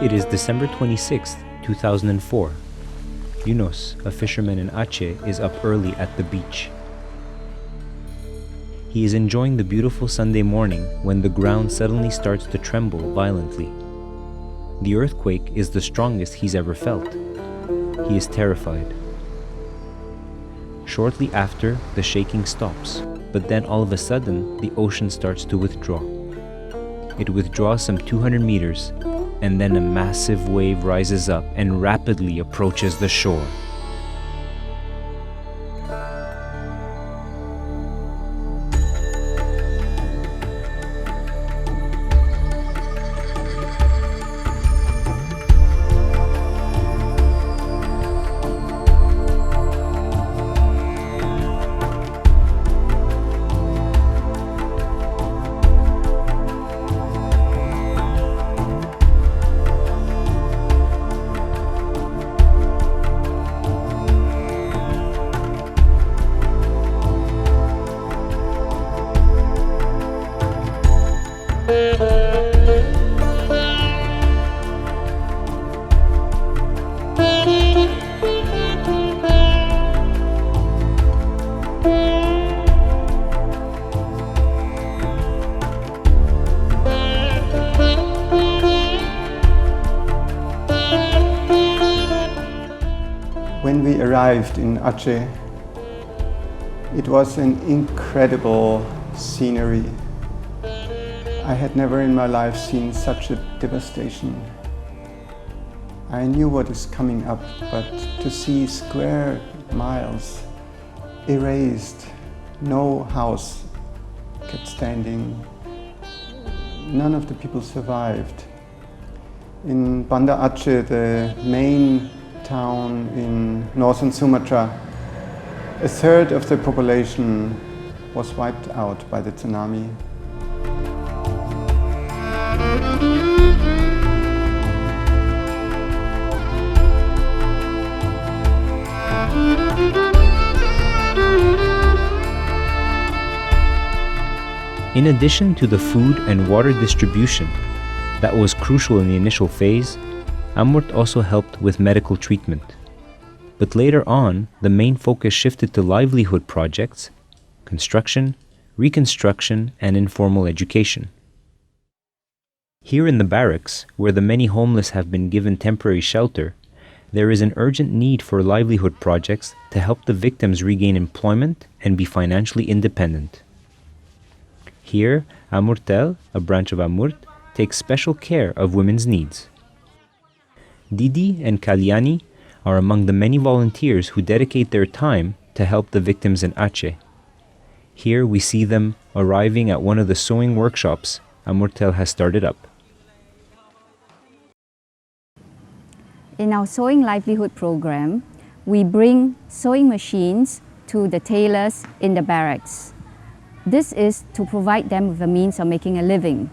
It is December 26, 2004. Yunus, a fisherman in Aceh, is up early at the beach. He is enjoying the beautiful Sunday morning when the ground suddenly starts to tremble violently. The earthquake is the strongest he's ever felt. He is terrified. Shortly after, the shaking stops, but then all of a sudden, the ocean starts to withdraw. It withdraws some 200 meters, and then a massive wave rises up and rapidly approaches the shore. When we arrived in Aceh, it was an incredible scenery. I had never in my life seen such a devastation. I knew what is coming up, but to see square miles erased, no house kept standing, none of the people survived. In Banda Aceh, the main town in northern Sumatra, a third of the population was wiped out by the tsunami. In addition to the food and water distribution that was crucial in the initial phase, AMURT also helped with medical treatment. But later on, the main focus shifted to livelihood projects, construction, reconstruction, and informal education. Here in the barracks, where the many homeless have been given temporary shelter, there is an urgent need for livelihood projects to help the victims regain employment and be financially independent. Here, AMURTEL, a branch of AMURT, takes special care of women's needs. Didi and Kalyani are among the many volunteers who dedicate their time to help the victims in Aceh. Here we see them arriving at one of the sewing workshops AMURTEL has started up. In our Sewing Livelihood program, we bring sewing machines to the tailors in the barracks. This is to provide them with a means of making a living.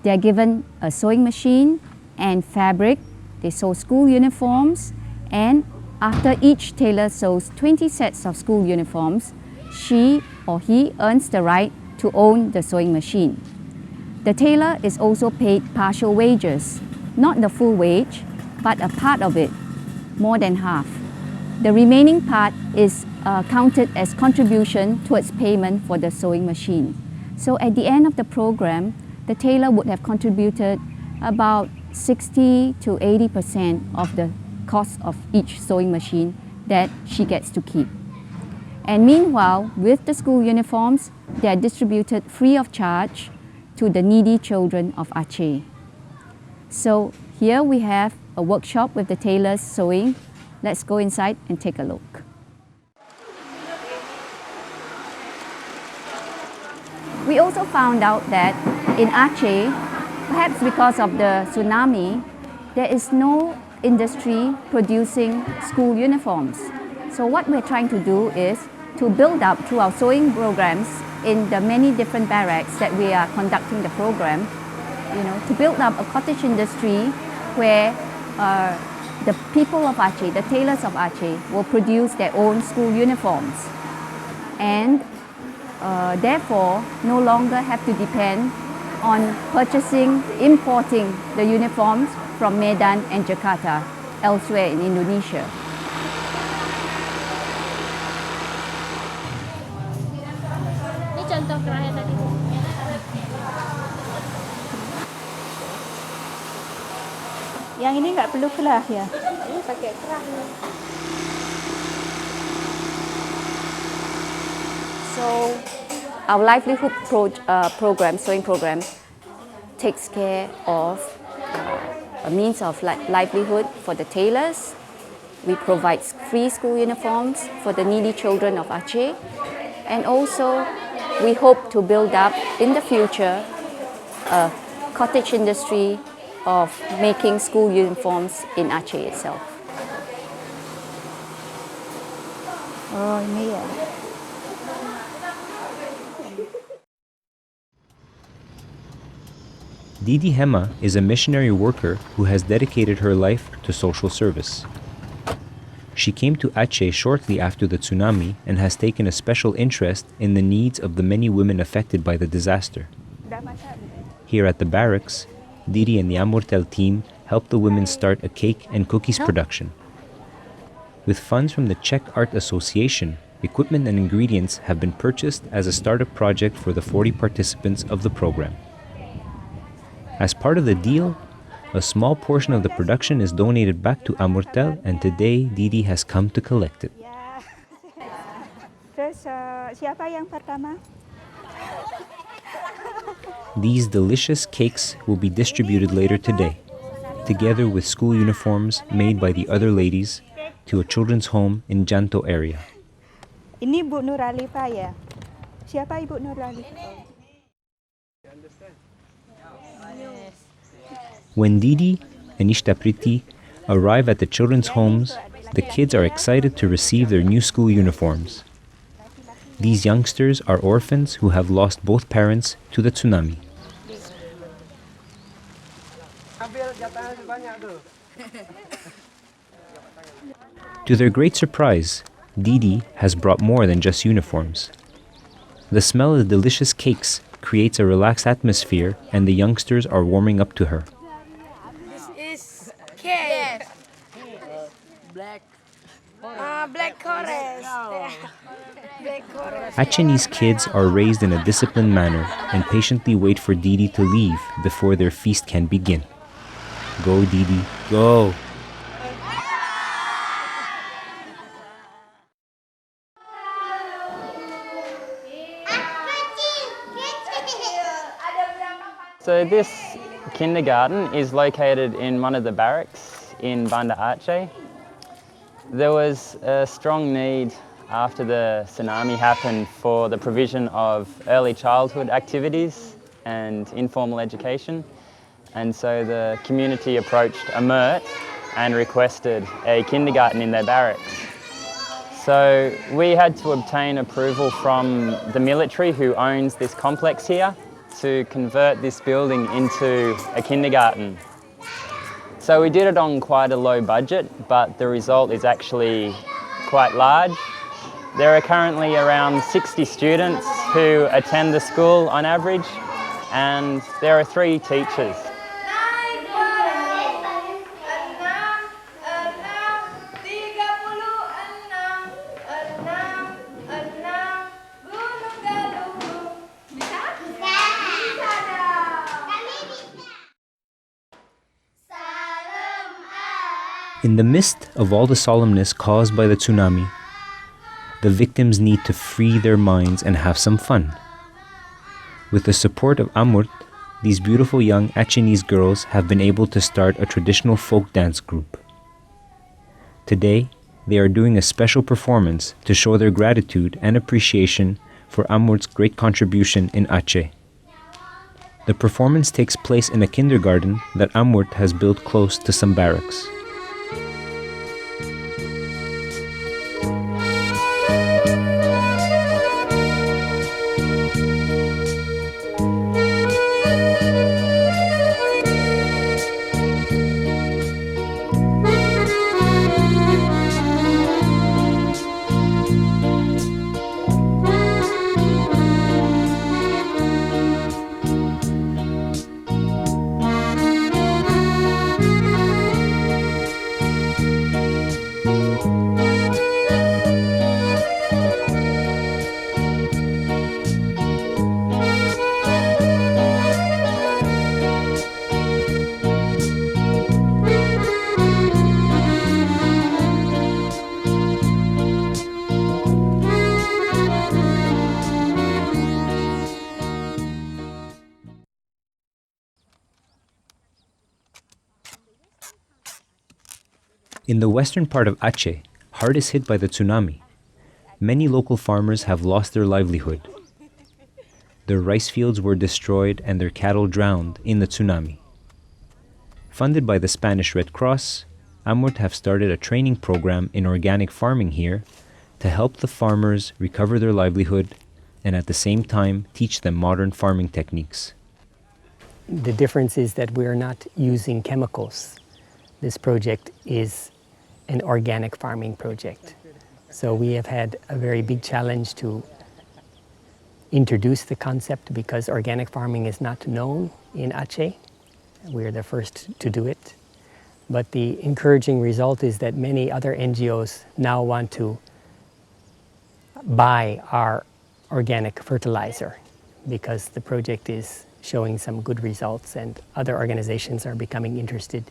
They are given a sewing machine and fabric. They sew school uniforms, and after each tailor sews 20 sets of school uniforms, she or he earns the right to own the sewing machine. The tailor is also paid partial wages, not the full wage, but a part of it, more than half. The remaining part is counted as contribution towards payment for the sewing machine. So at the end of the program, the tailor would have contributed about 60 to 80% of the cost of each sewing machine that she gets to keep. And meanwhile, with the school uniforms, they are distributed free of charge to the needy children of Aceh. So here we have a workshop with the tailors sewing. Let's go inside and take a look. We also found out that in Aceh, perhaps because of the tsunami, there is no industry producing school uniforms. So what we're trying to do is to build up through our sewing programs in the many different barracks that we are conducting the program, to build up a cottage industry where the people of Aceh, the tailors of Aceh, will produce their own school uniforms and therefore no longer have to depend on importing the uniforms from Medan and Jakarta, elsewhere in Indonesia. Ini contoh kerahnya tadi. Yang ini nggak perlu kerah ya? Ini pakai kerah. So, our livelihood program, sewing program, takes care of a means of livelihood for the tailors. We provide free school uniforms for the needy children of Aceh. And also, we hope to build up in the future a cottage industry of making school uniforms in Aceh itself. Oh ini ya. Didi Hema is a missionary worker who has dedicated her life to social service. She came to Aceh shortly after the tsunami and has taken a special interest in the needs of the many women affected by the disaster. Here at the barracks, Didi and the AMURTEL team helped the women start a cake and cookies production. With funds from the Czech Art Association, equipment and ingredients have been purchased as a startup project for the 40 participants of the program. As part of the deal, a small portion of the production is donated back to AMURTEL, and today Didi has come to collect it. Terus siapa yang pertama? These delicious cakes will be distributed later today, together with school uniforms made by the other ladies, to a children's home in Janto area. Ini Bu Nurali Pak ya? Siapa Ibu Nurali? When Didi and Ishtapriti arrive at the children's homes, the kids are excited to receive their new school uniforms. These youngsters are orphans who have lost both parents to the tsunami. To their great surprise, Didi has brought more than just uniforms. The smell of the delicious cakes creates a relaxed atmosphere, and the youngsters are warming up to her. Cake. Black forest. Acehnese kids are raised in a disciplined manner and patiently wait for Didi to leave before their feast can begin. Go, Didi, go! So this kindergarten is located in one of the barracks in Banda Aceh. There was a strong need after the tsunami happened for the provision of early childhood activities and informal education. And so the community approached AMURT and requested a kindergarten in their barracks. So we had to obtain approval from the military who owns this complex here to convert this building into a kindergarten. So we did it on quite a low budget, but the result is actually quite large. There are currently around 60 students who attend the school on average, and there are 3 teachers. In the midst of all the solemnness caused by the tsunami, the victims need to free their minds and have some fun. With the support of AMURT, these beautiful young Acehnese girls have been able to start a traditional folk dance group. Today, they are doing a special performance to show their gratitude and appreciation for AMURT's great contribution in Aceh. The performance takes place in a kindergarten that AMURT has built close to some barracks. In the western part of Aceh, hardest hit by the tsunami, many local farmers have lost their livelihood. Their rice fields were destroyed and their cattle drowned in the tsunami. Funded by the Spanish Red Cross, AMURT have started a training program in organic farming here to help the farmers recover their livelihood and at the same time teach them modern farming techniques. The difference is that we are not using chemicals. This project is an organic farming project. So we have had a very big challenge to introduce the concept because organic farming is not known in Aceh. We're the first to do it. But the encouraging result is that many other NGOs now want to buy our organic fertilizer because the project is showing some good results and other organizations are becoming interested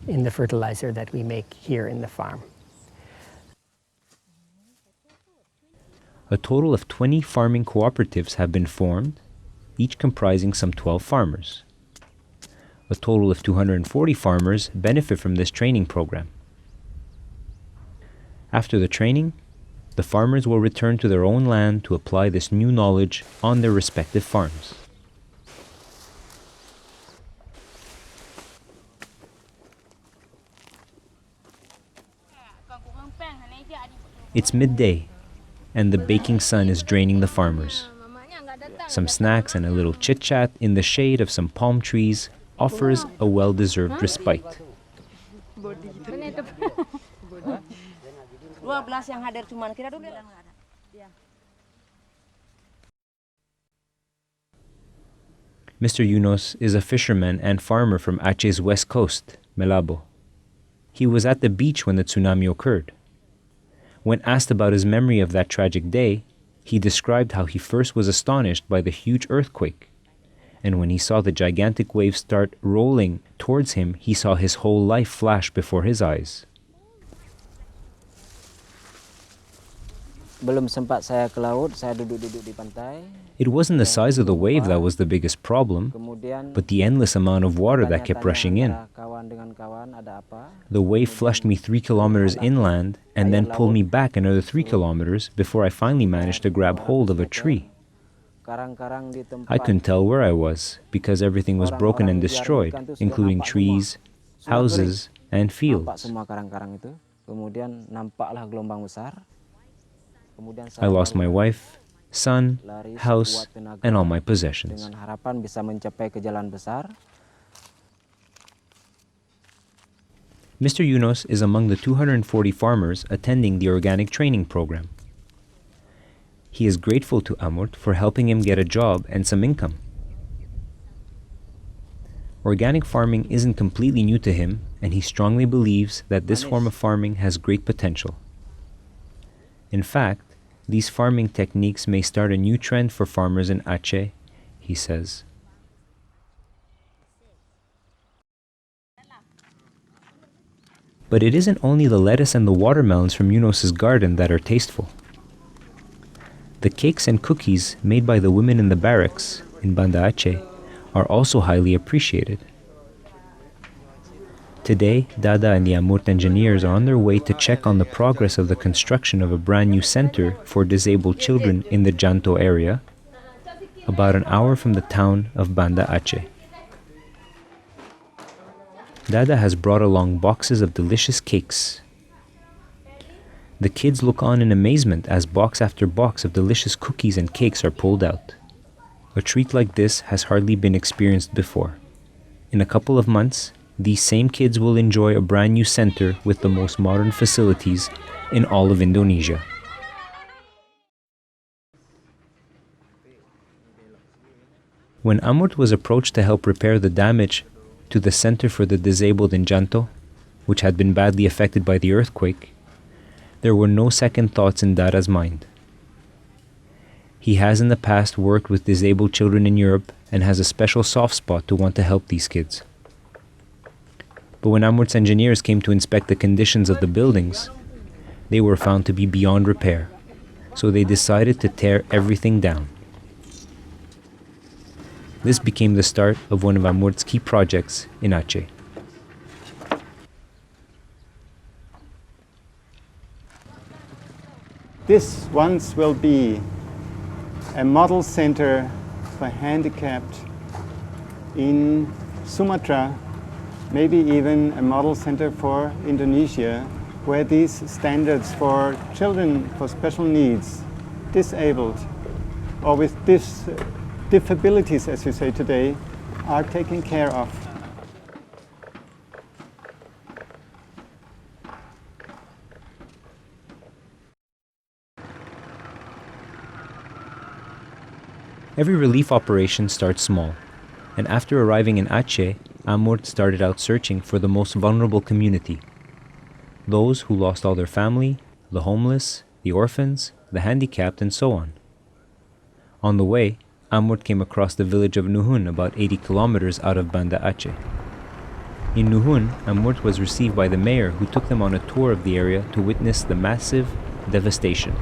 in the fertilizer that we make here in the farm. A total of 20 farming cooperatives have been formed, each comprising some 12 farmers. A total of 240 farmers benefit from this training program. After the training, the farmers will return to their own land to apply this new knowledge on their respective farms. It's midday, and the baking sun is draining the farmers. Some snacks and a little chit-chat in the shade of some palm trees offers a well-deserved respite. Mr. Yunus is a fisherman and farmer from Aceh's west coast, Melabo. He was at the beach when the tsunami occurred. When asked about his memory of that tragic day, he described how he first was astonished by the huge earthquake, and when he saw the gigantic waves start rolling towards him, he saw his whole life flash before his eyes. It wasn't the size of the wave that was the biggest problem, but the endless amount of water that kept rushing in. The wave flushed me 3 kilometers inland and then pulled me back another 3 kilometers before I finally managed to grab hold of a tree. I couldn't tell where I was because everything was broken and destroyed, including trees, houses, and fields. I lost my wife, son, house, and all my possessions. Mr. Yunus is among the 240 farmers attending the organic training program. He is grateful to AMURT for helping him get a job and some income. Organic farming isn't completely new to him, and he strongly believes that this form of farming has great potential. In fact, these farming techniques may start a new trend for farmers in Aceh, he says. But it isn't only the lettuce and the watermelons from Yunus's garden that are tasteful. The cakes and cookies made by the women in the barracks in Banda Aceh are also highly appreciated. Today, Dada and the AMURT engineers are on their way to check on the progress of the construction of a brand new center for disabled children in the Janto area, about an hour from the town of Banda Aceh. Dada has brought along boxes of delicious cakes. The kids look on in amazement as box after box of delicious cookies and cakes are pulled out. A treat like this has hardly been experienced before. In a couple of months, these same kids will enjoy a brand new center with the most modern facilities in all of Indonesia. When AMURT was approached to help repair the damage to the Center for the Disabled in Janto, which had been badly affected by the earthquake, there were no second thoughts in Dada's mind. He has in the past worked with disabled children in Europe and has a special soft spot to want to help these kids. But when AMURT's engineers came to inspect the conditions of the buildings, they were found to be beyond repair, so they decided to tear everything down. This became the start of one of AMURT's key projects in Aceh. This once will be a model center for handicapped in Sumatra, maybe even a model center for Indonesia, where these standards for children for special needs, disabled, or with disabilities, as we say today, are taken care of. Every relief operation starts small, and after arriving in Aceh, AMURT started out searching for the most vulnerable community. Those who lost all their family, the homeless, the orphans, the handicapped, and so on. On the way, AMURT came across the village of Nuhun, about 80 kilometers out of Banda Aceh. In Nuhun, AMURT was received by the mayor, who took them on a tour of the area to witness the massive devastation.